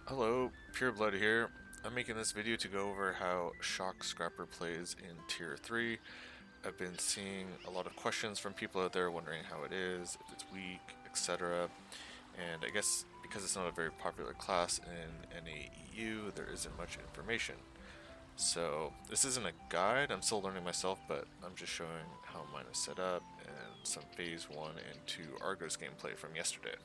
Hello, Pure Blood here. I'm making this video to go over how Shock Scrapper plays in Tier 3. I've been seeing a lot of questions from people out there wondering how it is, if it's weak, etc. And I guess because it's not a very popular class in NAEU, there isn't much information. So this isn't a guide, I'm still learning myself, but I'm just showing how mine is set up and some Phase 1 and 2 Argos gameplay from yesterday.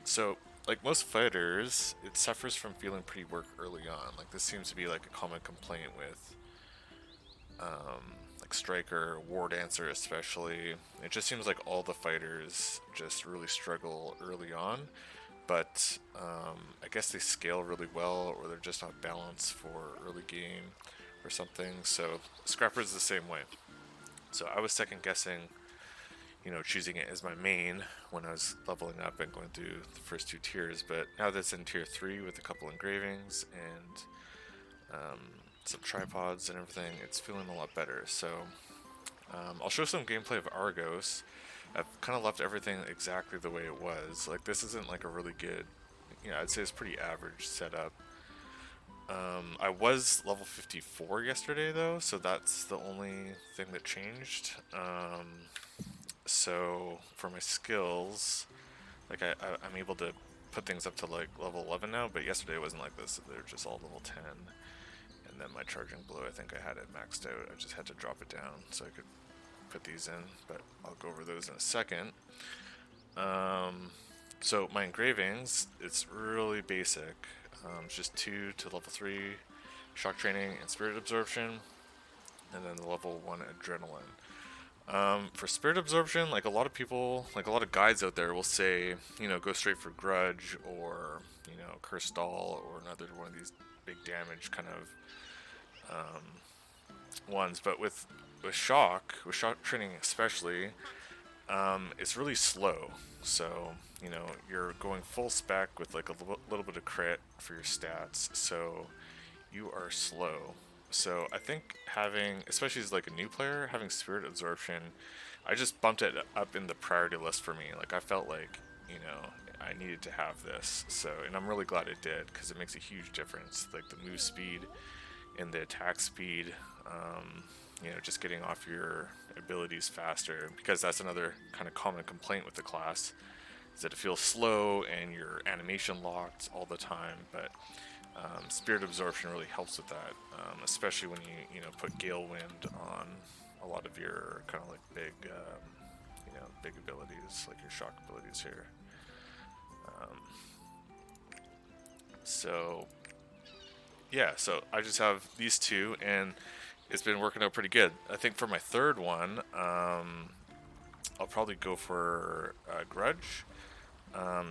So, like most fighters, it suffers from feeling pretty work early on. Like this seems to be like a common complaint with like Striker, War Dancer especially. It just seems like all the fighters just really struggle early on, but I guess they scale really well or they're just not balanced for early game or something. So Scrapper's the same way. So I was second guessing choosing it as my main when I was leveling up and going through the first two tiers. But now that's in tier 3 with a couple engravings and some tripods and everything, it's feeling a lot better. So I'll show some gameplay of Argos. I've kind of left everything exactly the way it was. Like this isn't like a really good, I'd say it's pretty average setup. I was level 54 yesterday though, so that's the only thing that changed. So for my skills, like I'm able to put things up to like level 11 now, but yesterday it wasn't like this. They're just all level 10. And then my charging blow, I think I had it maxed out. I just had to drop it down so I could put these in, but I'll go over those in a second. So my engravings, it's really basic. It's just 2 to level 3 shock training and spirit absorption, and then the level 1 adrenaline. For spirit absorption, like a lot of people, like a lot of guides out there will say, go straight for grudge or, curse doll or another one of these big damage kind of ones. But with shock training especially, it's really slow. So, you're going full spec with like a little bit of crit for your stats. So you are slow. So I think having, especially as like a new player, having spirit absorption, I just bumped it up in the priority list for me. Like I felt like, I needed to have this. So, and I'm really glad it did because it makes a huge difference. Like the move speed and the attack speed, just getting off your abilities faster, because that's another kind of common complaint with the class is that it feels slow and your animation locked all the time. But spirit absorption really helps with that, especially when you put Gale Wind on a lot of your kind of like big abilities, like your shock abilities here. Um, so yeah, so I just have these two, and it's been working out pretty good. I think for my third one, I'll probably go for Grudge.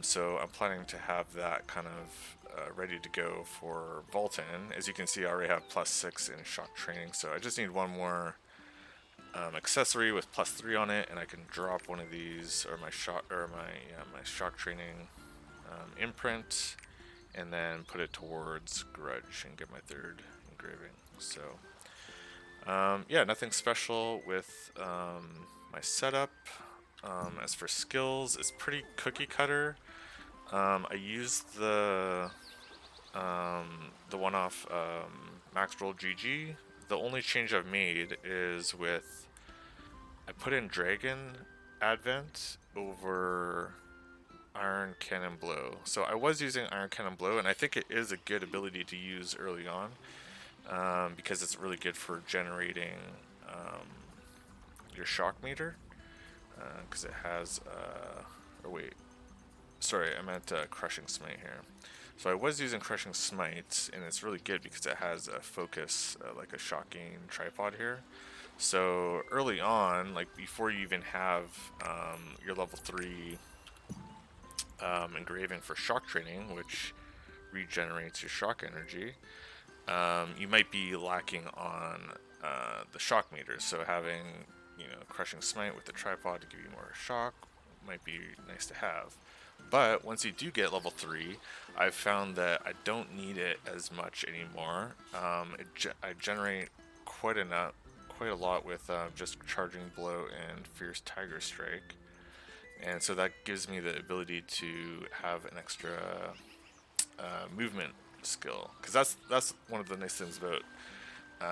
So I'm planning to have that kind of ready to go for Volton. As you can see, I already have +6 in shock training, so I just need one more accessory with +3 on it, and I can drop one of these or my shock training imprint, and then put it towards Grudge and get my third engraving. So yeah, nothing special with my setup. As for skills, it's pretty cookie cutter. I used the one off Max Roll GG. The only change I've made is with I put in Dragon Advent over Iron Cannon Blow. So I was using Iron Cannon Blow, and I think it is a good ability to use early on, because it's really good for generating your shock meter. Because it has, or wait, sorry, I meant Crushing Smite here. So I was using Crushing Smite, and it's really good because it has a focus, like a shocking tripod here. So early on, like before you even have your level 3 engraving for shock training, which regenerates your shock energy, you might be lacking on the shock meters. So having Crushing Smite with the tripod to give you more shock might be nice to have. But once you do get level 3, I've found that I don't need it as much anymore. I generate quite a lot with just Charging Blow and Fierce Tiger Strike, and so that gives me the ability to have an extra movement skill, because that's one of the nice things about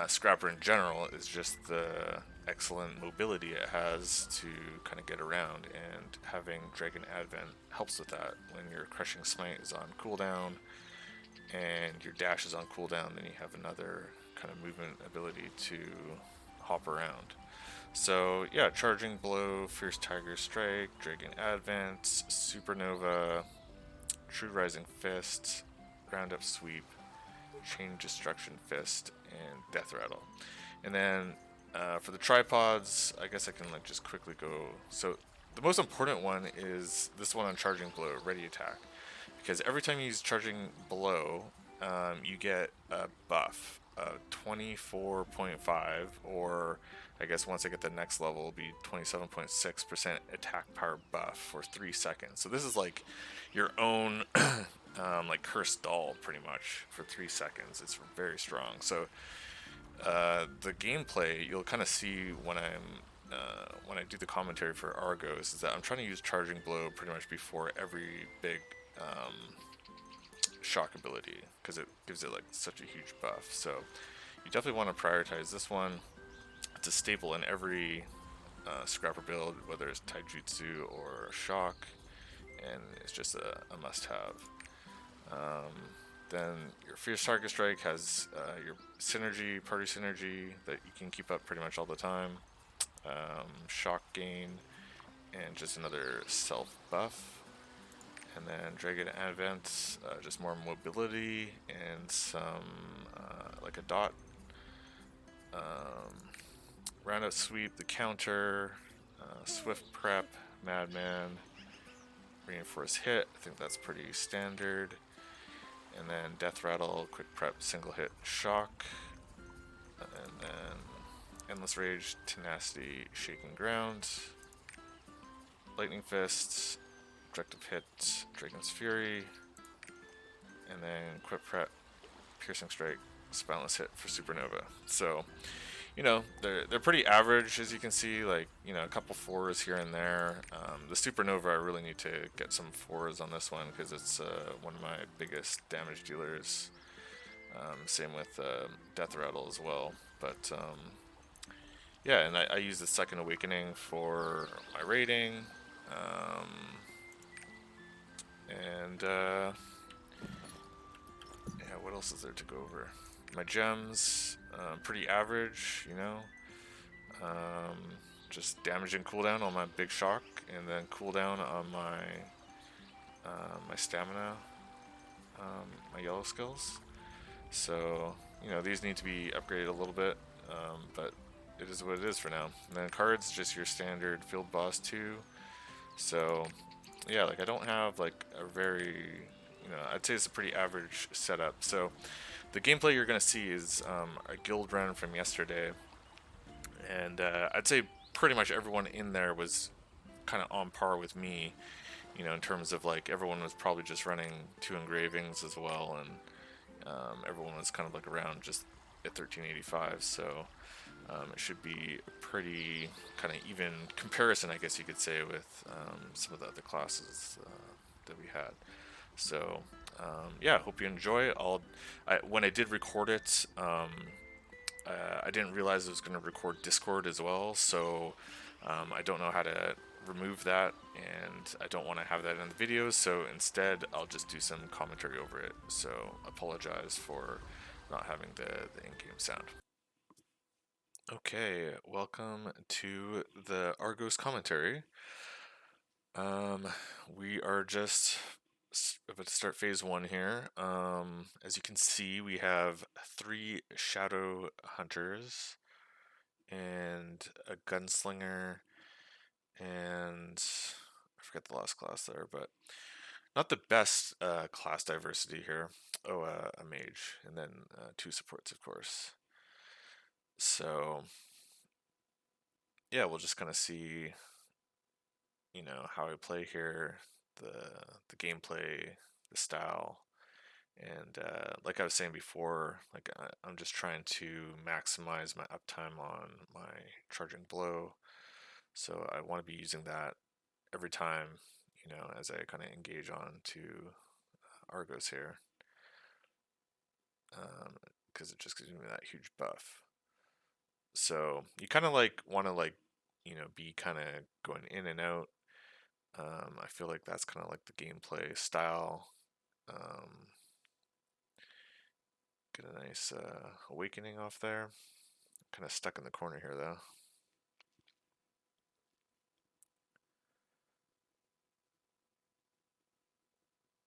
Scrapper in general is just the excellent mobility it has to kind of get around, and having Dragon Advent helps with that. When your Crushing Smite is on cooldown and your dash is on cooldown, then you have another kind of movement ability to hop around. So yeah, Charging Blow, Fierce Tiger Strike, Dragon Advent, Supernova, True Rising Fist, Roundup Sweep, Chain Destruction Fist, and Death Rattle. And then for the tripods, I guess I can like just quickly go. So the most important one is this one on Charging Blow, Ready Attack, because every time you use Charging Blow, you get a buff of 24.5, or I guess once I get the next level, it'll be 27.6% attack power buff for 3 seconds. So this is like your own like cursed doll pretty much for 3 seconds. It's very strong. So the gameplay you'll kind of see when I do the commentary for Argos is that I'm trying to use Charging Blow pretty much before every big shock ability, because it gives it like such a huge buff. So you definitely want to prioritize this one. It's a staple in every Scrapper build, whether it's Taijutsu or Shock, and it's just a must-have. Then your Fierce Target Strike has your synergy, party synergy that you can keep up pretty much all the time. Shock gain, and just another self buff. And then Dragon Advent, just more mobility and some like a dot. Roundup Sweep, the counter, Swift Prep, Madman, Reinforce Hit. I think that's pretty standard. And then Death Rattle, Quick Prep, Single Hit, Shock. And then Endless Rage, Tenacity, Shaking Ground, Lightning Fist, Objective Hit, Dragon's Fury, and then Quick Prep, Piercing Strike, Spineless Hit for Supernova. So, you know, they're pretty average, as you can see, like, you know, a couple fours here and there. The Supernova, I really need to get some fours on this one because it's one of my biggest damage dealers. Same with Death Rattle as well. But yeah, and I use the Second Awakening for my rating. And yeah, what else is there to go over? My gems, pretty average, you know. Um, just damage and cooldown on my big shock, and then cooldown on my stamina, my yellow skills. So you know these need to be upgraded a little bit, but it is what it is for now. And then cards, just your standard field boss 2. So yeah, like I don't have like a very, you know, I'd say it's a pretty average setup. So the gameplay you're gonna see is a guild run from yesterday, and I'd say pretty much everyone in there was kind of on par with me, you know, in terms of like everyone was probably just running 2 engravings as well, and everyone was kind of like around just at 1385. So it should be a pretty kind of even comparison, I guess you could say, with some of the other classes that we had. So yeah, hope you enjoy. When I did record it, I didn't realize it was going to record Discord as well, so I don't know how to remove that, and I don't want to have that in the videos, so instead I'll just do some commentary over it. So apologize for not having the in-game sound. Okay, welcome to the Argos commentary. We are just about to start phase 1 here. As you can see, we have 3 shadow hunters and a gunslinger, and I forget the last class there, but not the best class diversity here. Oh, a mage, and then 2 supports, of course. So yeah, we'll just kind of see, you know, how I play here, the gameplay, the style, and like I was saying before, like I'm just trying to maximize my uptime on my charging blow. So I want to be using that every time, you know, as I kind of engage on to Argos here. because it just gives me that huge buff. So you kind of like want to like be kind of going in and out. I feel like that's kind of like the gameplay style. Um, get a nice awakening off there. Kind of stuck in the corner here though.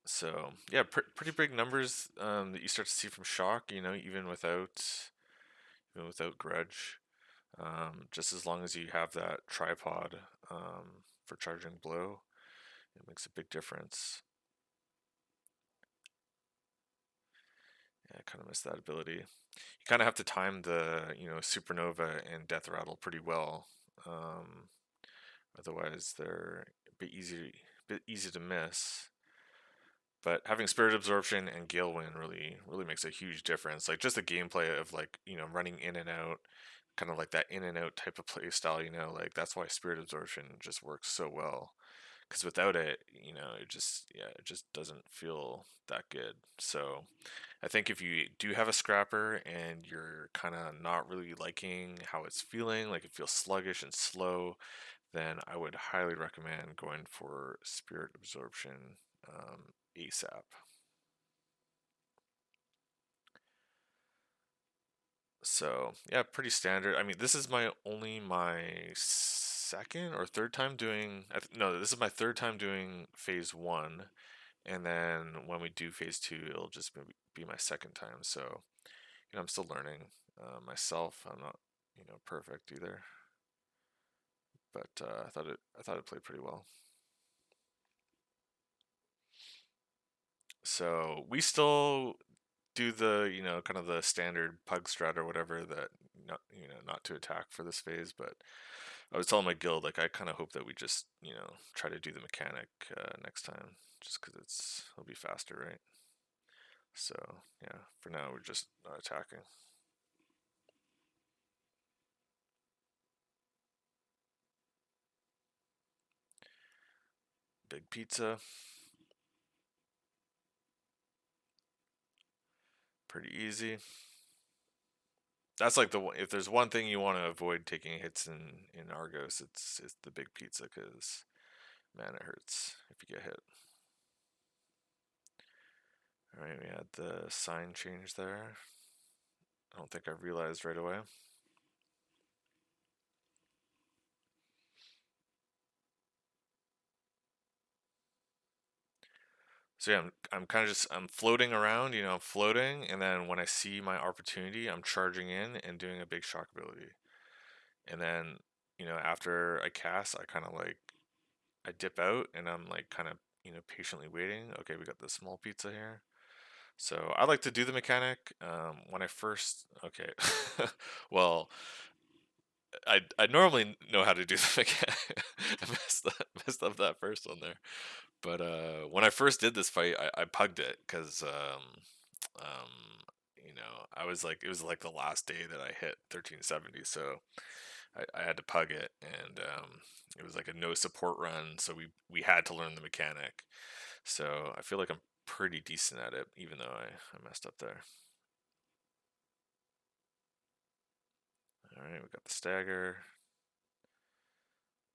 So yeah, pretty big numbers that you start to see from shock. Even without grudge. Just as long as you have that tripod for charging blow, it makes a big difference. Yeah, I kind of miss that ability. You kind of have to time the supernova and death rattle pretty well. Um, Otherwise, they're a bit easy to miss. But having spirit absorption and gale wind really makes a huge difference. Like just the gameplay of like running in and out, kind of like that in and out type of play style. Like that's why spirit absorption just works so well. Because without it, it just doesn't feel that good. So I think if you do have a scrapper and you're kind of not really liking how it's feeling, like it feels sluggish and slow, then I would highly recommend going for spirit absorption ASAP. So yeah, pretty standard. I mean, this is my second or third time doing. No, this is my third time doing phase one, and then when we do phase two, it'll just be my second time. So I'm still learning myself. I'm not perfect either, but I thought it played pretty well. So we still do the kind of the standard pug strat or whatever that not to attack for this phase, but I was telling my guild like I kind of hope that we just try to do the mechanic next time just because it'll be faster, right? So yeah, for now we're just not attacking. Big pizza, pretty easy. That's like if there's one thing you want to avoid taking hits in Argos, it's the big pizza because man, it hurts if you get hit. All right, we had the sign change there. I don't think I realized right away. So yeah, I'm kind of just I'm floating around, I'm floating, and then when I see my opportunity, I'm charging in and doing a big shock ability. And then, after I cast, I kind of like I dip out and I'm like kind of, patiently waiting. Okay, we got the small pizza here. So I like to do the mechanic. When I first, okay, well, I normally know how to do the mechanic. I messed up that first one there. But when I first did this fight, I pugged it because um, I was like, it was like the last day that I hit 1370, so I had to pug it, and it was like a no support run, so we had to learn the mechanic. So I feel like I'm pretty decent at it, even though I messed up there. All right, we got the stagger.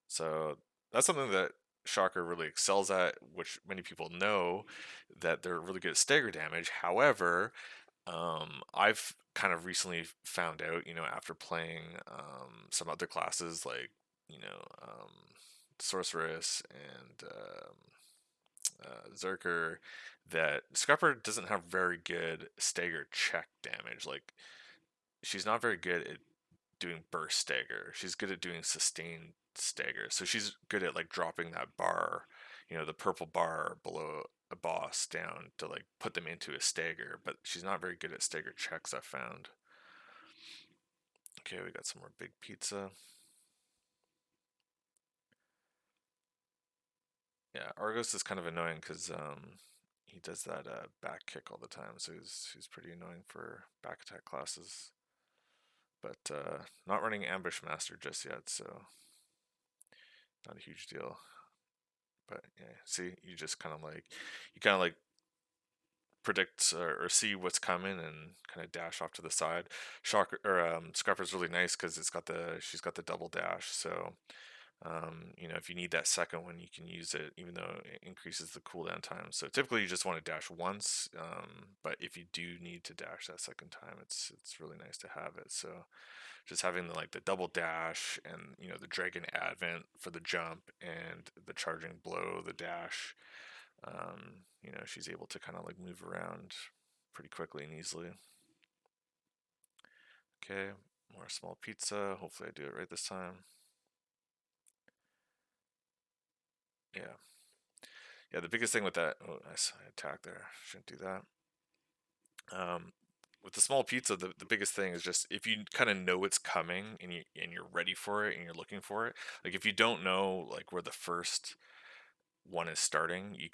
So that's something that Shocker really excels at, which many people know that they're really good at stagger damage. However, I've kind of recently found out, after playing some other classes like, Sorceress and Zerker, that Scupper doesn't have very good stagger check damage. Like, she's not very good at doing burst stagger. She's good at doing sustained stagger. So she's good at like dropping that bar, the purple bar below a boss down to like put them into a stagger, but she's not very good at stagger checks, I found. Okay, we got some more big pizza. Yeah, Argos is kind of annoying because he does that back kick all the time, so he's pretty annoying for back attack classes. But not running Ambush Master just yet, so not a huge deal. But yeah, see, you kind of like predict or see what's coming and kind of dash off to the side. Shocker or Scrapper's really nice because she's got the double dash. So if you need that second one, you can use it, even though it increases the cooldown time. So typically you just want to dash once, but if you do need to dash that second time, it's really nice to have it. So just having the double dash and the dragon advent for the jump and the charging blow, the dash, she's able to kind of like move around pretty quickly and easily. Okay, more small pizza. Hopefully I do it right this time. Yeah. Yeah, the biggest thing with that, oh, nice, I attacked there. Shouldn't do that. Um, with the small pizza, the biggest thing is just if you kind of know it's coming and you're ready for it and you're looking for it. Like if you don't know like where the first one is starting, you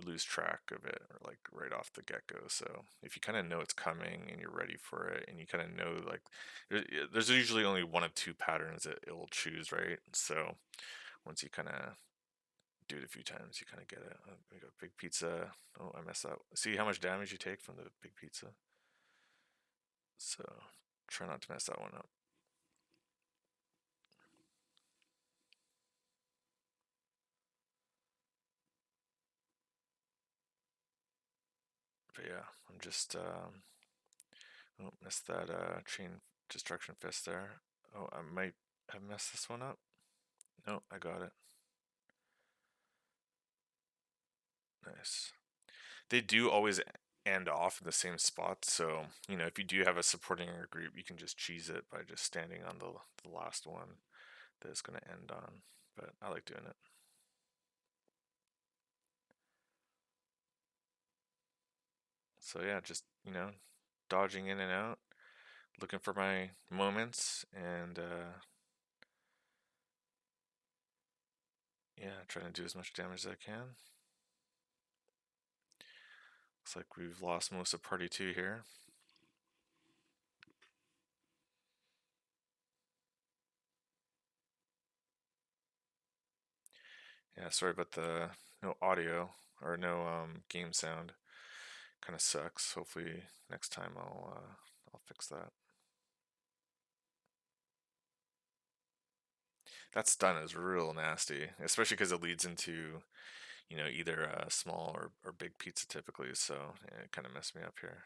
lose track of it or like right off the get go. So if you kind of know it's coming and you're ready for it, and you kind of know like there's usually only one of two patterns that it will choose, right? So once you kind of do it a few times, you kind of get it. We got big pizza. Oh, I messed up. See how much damage you take from the big pizza. So try not to mess that one up. But yeah, I'm just oh, missed that chain destruction fist there. Oh, I might have messed this one up. No, I got it. Nice. They do always end off in the same spot, so if you do have a supporting your group, you can just cheese it by just standing on the last one that it's going to end on. But I like doing it. So yeah, just dodging in and out, looking for my moments, and yeah, trying to do as much damage as I can. Looks like we've lost most of party 2 here. Yeah, sorry about the no audio or no game sound. Kind of sucks. Hopefully next time I'll fix that. That stun is real nasty, especially because it leads into either a small or big pizza typically. So yeah, it kind of messed me up here.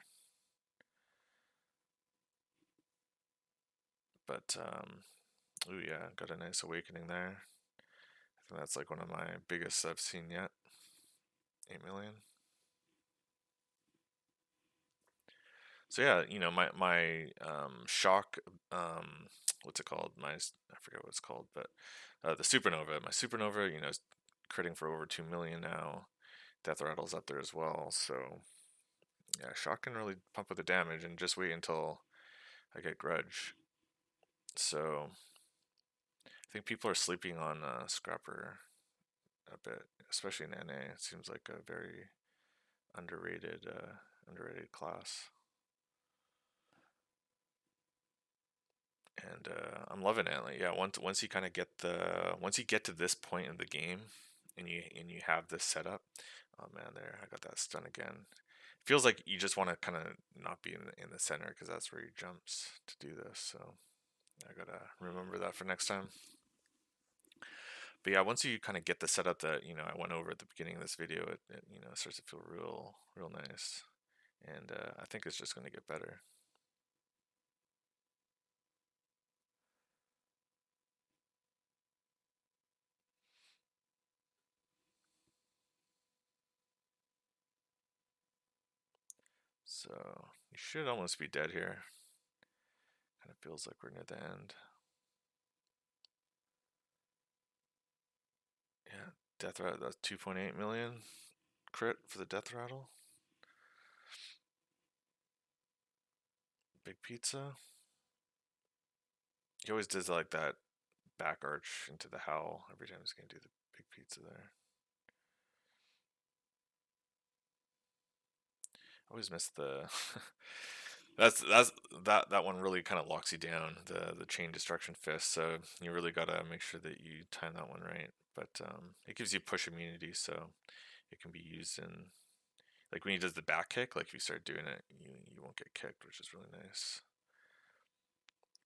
But ooh yeah, got a nice awakening there. I think that's like one of my biggest I've seen yet. 8 million. So yeah, my shock, what's it called? I forget what it's called, but the supernova. My supernova, is critting for over 2 million now. Death rattle's up there as well. So yeah, shock can really pump with the damage, and just wait until I get grudge. So I think people are sleeping on Scrapper a bit, especially in NA. It seems like a very underrated class. And I'm loving it. Like, yeah, once you kind of once you get to this point in the game, and you have this setup, oh man, there I got that stun again. It feels like you just want to kind of not be in the center because that's where he jumps to do this. So I gotta remember that for next time. But yeah, once you kind of get the setup that I went over at the beginning of this video, it starts to feel real nice, and I think it's just going to get better. So you should almost be dead here. Kind of feels like we're near the end. Yeah, death rattle. That's 2.8 million crit for the death rattle. Big pizza. He always does like that back arch into the howl every time he's gonna do the big pizza there. I always miss the. that's that one really kind of locks you down, the chain destruction fist. So you really gotta make sure that you time that one right. But it gives you push immunity, so it can be used in like when he does the back kick, like if you start doing it, you won't get kicked, which is really nice.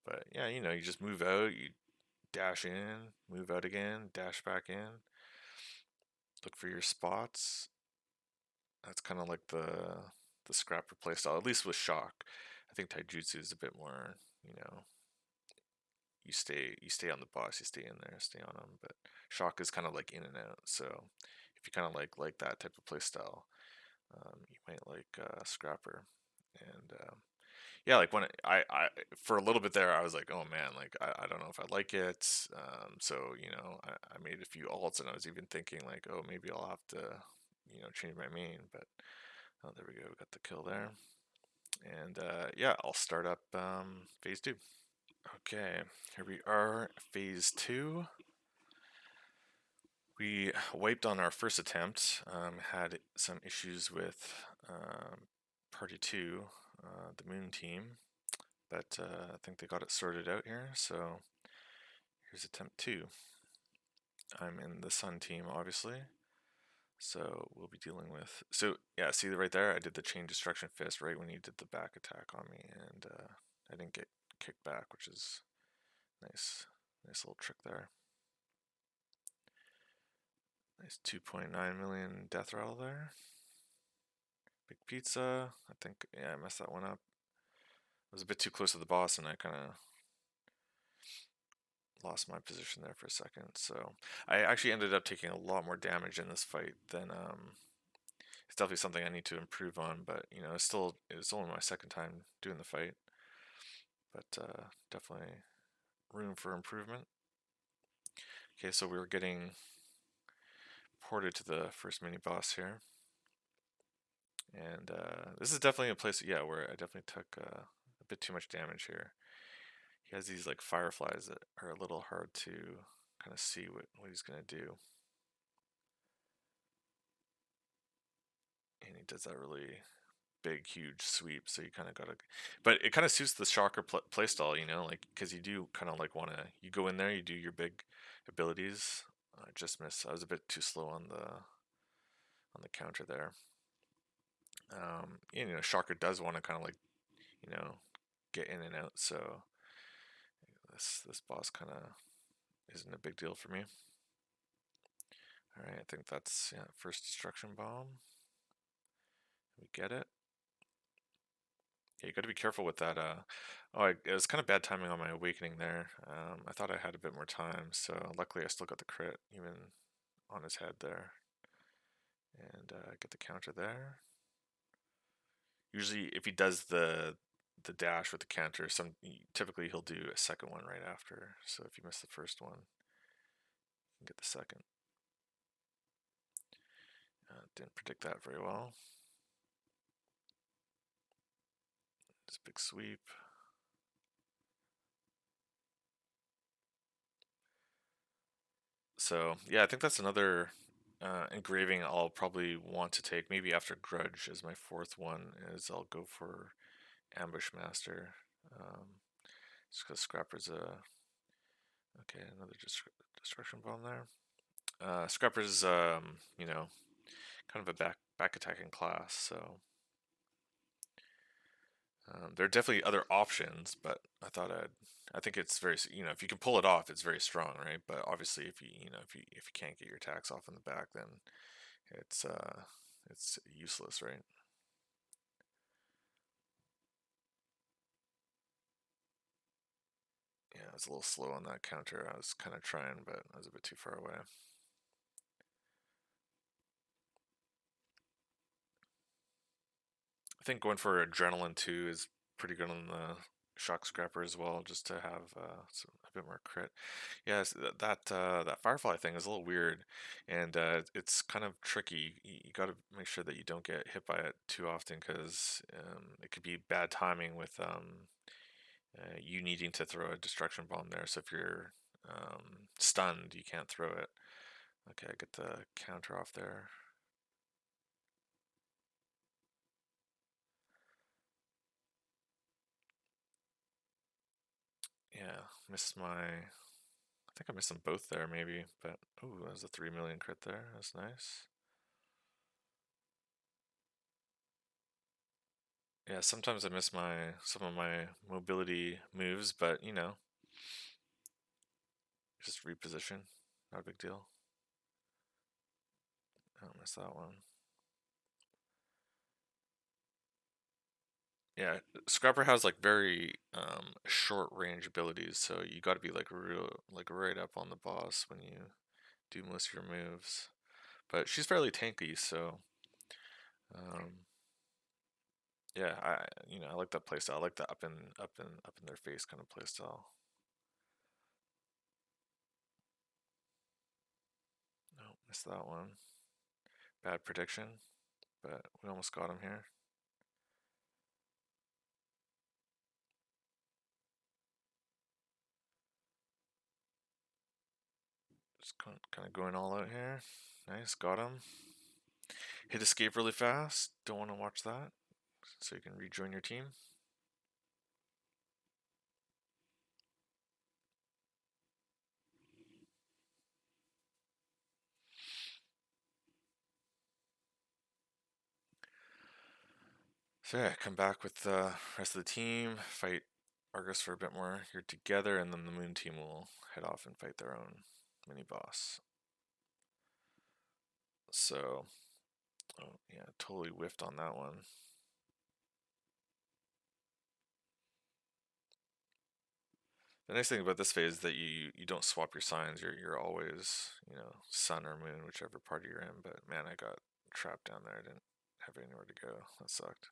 But yeah, you just move out, you dash in, move out again, dash back in, look for your spots. That's kind of like the scrapper playstyle, at least with shock. I think taijutsu is a bit more, you know, you stay on the boss, you stay in there, stay on them. But shock is kind of like in and out. So if you kind of like that type of playstyle, you might like scrapper. And yeah, like when I for a little bit there, I was like, oh man, like I don't know if I like it. So I made a few alts, and I was even thinking like, oh, maybe I'll have to change my main. But oh, there we go, we got the kill there. And yeah, I'll start up phase 2. Okay, here we are, phase 2. We wiped on our first attempt, had some issues with party 2, the moon team, but I think they got it sorted out here. So here's attempt 2. I'm in the sun team, obviously, so we'll be dealing with, so yeah, see right there, I did the chain destruction fist right when he did the back attack on me, and I didn't get kicked back, which is nice little trick there. Nice 2.9 million death rattle there. Big pizza. I think, yeah, I messed that one up. I was a bit too close to the boss, and I kind of lost my position there for a second. So I actually ended up taking a lot more damage in this fight than it's definitely something I need to improve on. But it's only my second time doing the fight, but definitely room for improvement. Okay, so we were getting ported to the first mini boss here. And this is definitely a place, yeah, where I definitely took a bit too much damage here. He has these like fireflies that are a little hard to kind of see what he's going to do. And he does that really big, huge sweep, so you kind of got to... But it kind of suits the shocker playstyle, like, because you do kind of like want to... You go in there, you do your big abilities. I just missed. I was a bit too slow on the counter there. Shocker does want to kind of like, get in and out, so this boss kind of isn't a big deal for me. Alright, I think that's, yeah, first destruction bomb. We get it. Yeah, you got to be careful with that. It was kind of bad timing on my awakening there. I thought I had a bit more time, so luckily I still got the crit, even on his head there. And get the counter there. Usually, if he does the dash with the counter, typically he'll do a second one right after. So if you miss the first one, you can get the second. Didn't predict that very well. This big sweep. So yeah, I think that's another engraving I'll probably want to take. Maybe after Grudge as my fourth one, is I'll go for Ambush Master. Just because Scrapper's a... Okay, another destruction bomb there. Scrapper's kind of a back attacking class, so there are definitely other options, but I think it's very, if you can pull it off, it's very strong, right? But obviously, if you can't get your attacks off in the back, then it's useless, right? Yeah, I was a little slow on that counter. I was kind of trying, but I was a bit too far away. I think going for Adrenaline 2 is pretty good on the Shock Scrapper as well, just to have a bit more crit. Yes, that Firefly thing is a little weird, and it's kind of tricky. You got to make sure that you don't get hit by it too often, because it could be bad timing with you needing to throw a destruction bomb there. So if you're stunned, you can't throw it. Okay, I get the counter off there. Yeah, missed my... I think I missed them both there, maybe, but... Ooh, that was a 3 million crit there. That's nice. Yeah, sometimes I miss some of my mobility moves, but just reposition. Not a big deal. I don't miss that one. Yeah, Scrapper has like very short range abilities, so you got to be like real like right up on the boss when you do most of your moves. But she's fairly tanky, so um, yeah, I like that playstyle. I like the up in their face kind of playstyle. No, missed that one. Bad prediction, but we almost got him here. Just kind of going all out here. Nice, got him. Hit escape really fast. Don't want to watch that. So you can rejoin your team. So yeah, come back with the rest of the team, fight Argos for a bit more. You're together, and then the Moon team will head off and fight their own mini boss. So, oh yeah, totally whiffed on that one. The nice thing about this phase is that you don't swap your signs. You're always sun or moon, whichever party you're in. But man, I got trapped down there. I didn't have anywhere to go. That sucked.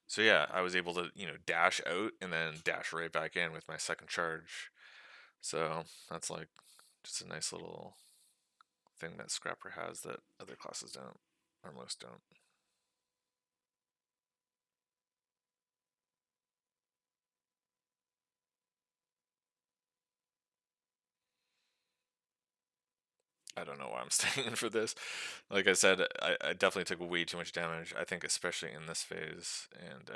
So yeah, I was able to dash out and then dash right back in with my second charge. So that's like just a nice little thing that Scrapper has that other classes don't, or most don't. I don't know why I'm staying in for this. Like I said, I definitely took way too much damage. I think especially in this phase, and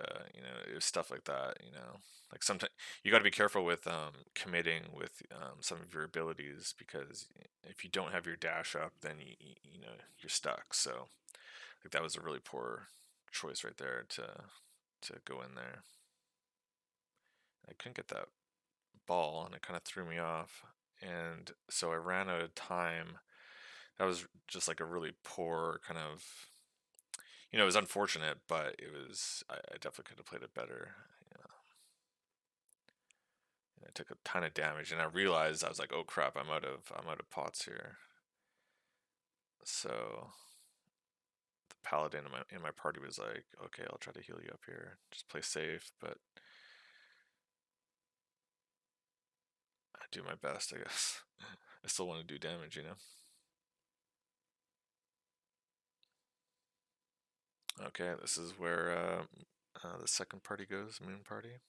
it was stuff like that. Like sometimes you got to be careful with committing with some of your abilities because if you don't have your dash up, then you're stuck. So like that was a really poor choice right there to go in there. I couldn't get that ball, and it kind of threw me off. And so I ran out of time. That was just like a really poor kind of, it was unfortunate, but I definitely could have played it better. You know, I took a ton of damage, and I realized I was like, oh crap, I'm out of pots here. So the paladin in my party was like, okay, I'll try to heal you up here. Just play safe, but I do my best, I guess. I still want to do damage. Okay, this is where the second party goes, Moon Party.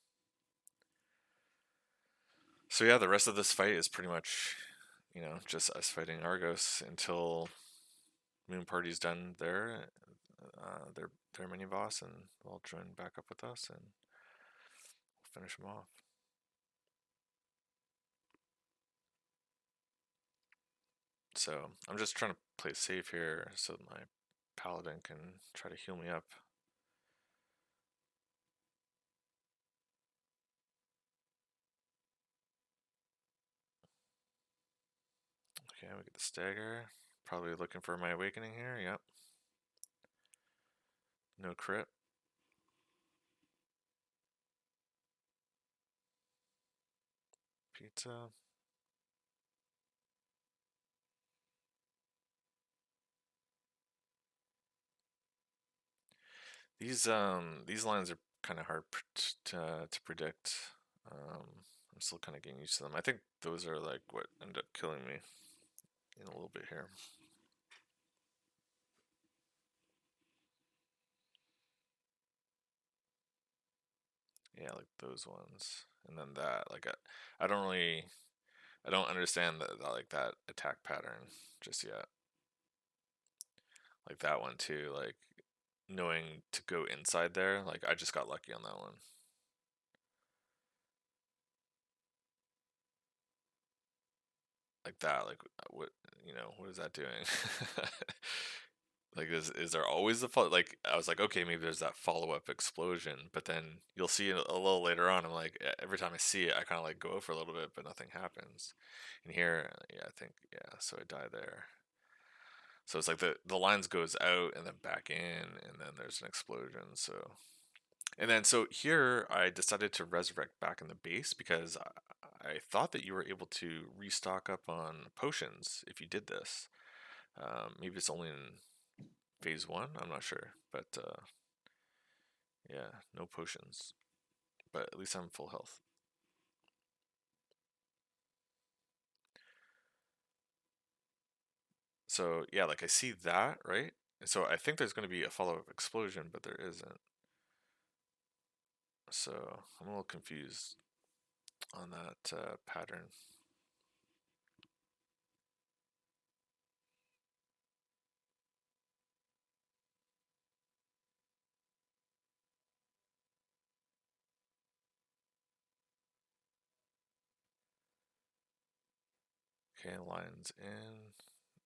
So yeah, the rest of this fight is pretty much, just us fighting Argos until Moon Party's done their mini boss, and they'll join back up with us, and we'll finish them off. So I'm just trying to play safe here so that my paladin can try to heal me up. Okay, we get the stagger. Probably looking for my awakening here. Yep. No crit. Pizza. These lines are kind of hard to predict. I'm still kind of getting used to them. I think those are like what end up killing me in a little bit here. Yeah, like those ones, and then that. Like I don't really. I don't understand like that attack pattern just yet. Like that one too, like knowing to go inside there. Like I just got lucky on that one. Like that, like what what is that doing? Like is there always the follow? Like I was like, okay, maybe there's that follow up explosion, but then you'll see it a little later on. I'm like, every time I see it, I kind of like go for a little bit, but nothing happens. And here, yeah, I think yeah, so I die there. So it's like the lines goes out and then back in, and then there's an explosion. So and then so here I decided to resurrect back in the base because I thought that you were able to restock up on potions if you did this. Maybe it's only in phase one. I'm not sure, but yeah, no potions. But at least I'm full health. So yeah, like I see that right. So I think there's going to be a follow-up explosion, but there isn't. So I'm a little confused on that pattern. Okay, lines in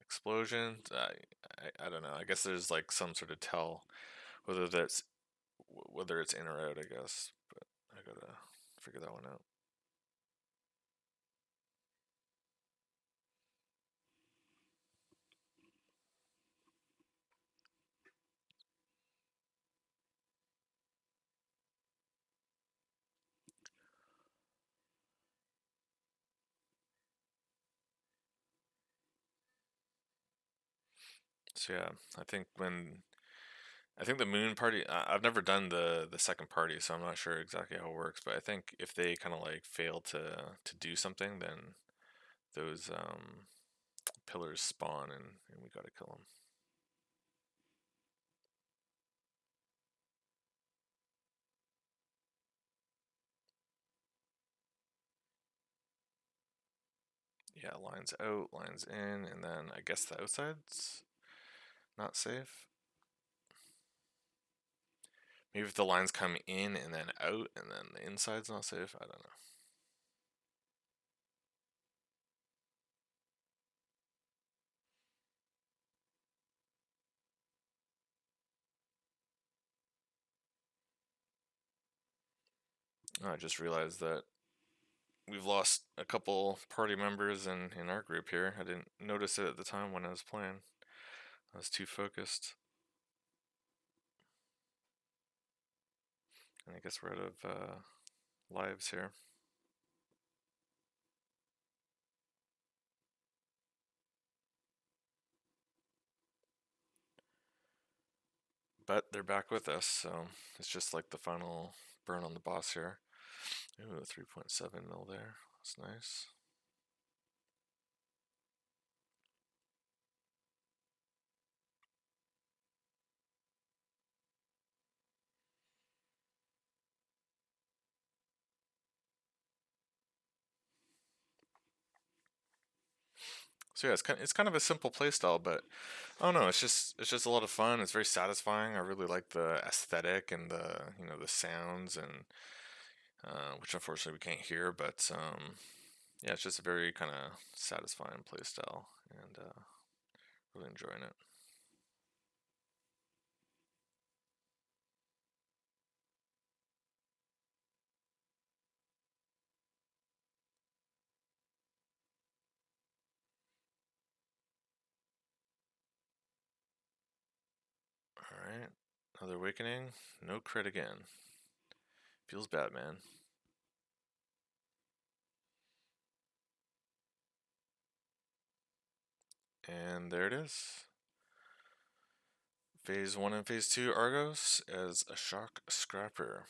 explosions. I don't know. I guess there's like some sort of tell whether that's whether it's in or out. I guess, but I gotta figure that one out. So yeah, I think when I think the moon party. I've never done the second party, so I'm not sure exactly how it works. But I think if they kind of like fail to do something, then those pillars spawn, and we gotta kill them. Yeah, lines out, lines in, and then I guess the outside's not safe. Maybe if the lines come in and then out, and then the inside's not safe. I don't know. I just realized that we've lost a couple party members in our group here. I didn't notice it at the time when I was playing. I was too focused. And I guess we're out of lives here. But they're back with us, so it's just like the final burn on the boss here. Ooh, 3.7 mil there. That's nice. So yeah, it's kind of a simple playstyle, but I don't know. It's just a lot of fun. It's very satisfying. I really like the aesthetic and the the sounds and which unfortunately we can't hear, but yeah, it's just a very kind of satisfying playstyle and really enjoying it. All right, another awakening. No crit again. Feels bad, man. And there it is. Phase 1 and Phase 2 Argos as a shock scrapper.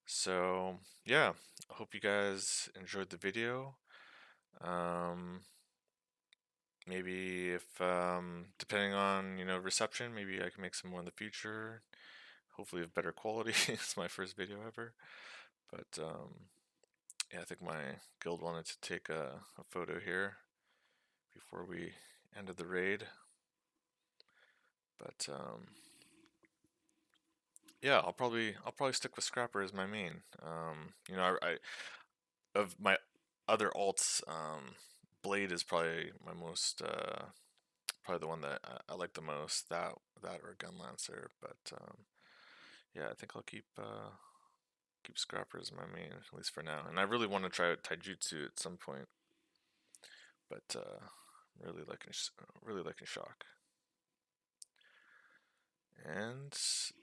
So, yeah, I hope you guys enjoyed the video. Um, maybe if, depending on, reception, maybe I can make some more in the future. Hopefully of better quality. It's my first video ever. But, yeah, I think my guild wanted to take a photo here before we ended the raid. But yeah, I'll probably stick with Scrapper as my main. You know, I of my other alts, Blade is probably my most probably the one that I like the most. That or Gun Lancer, but yeah, I think I'll keep Scrapper as my main, at least for now. And I really want to try out Taijutsu at some point, but really liking Shock. And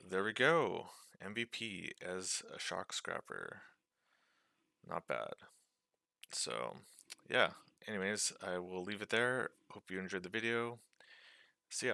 there we go, MVP as a Shock Scrapper. Not bad. So yeah. Anyways, I will leave it there. Hope you enjoyed the video. See ya.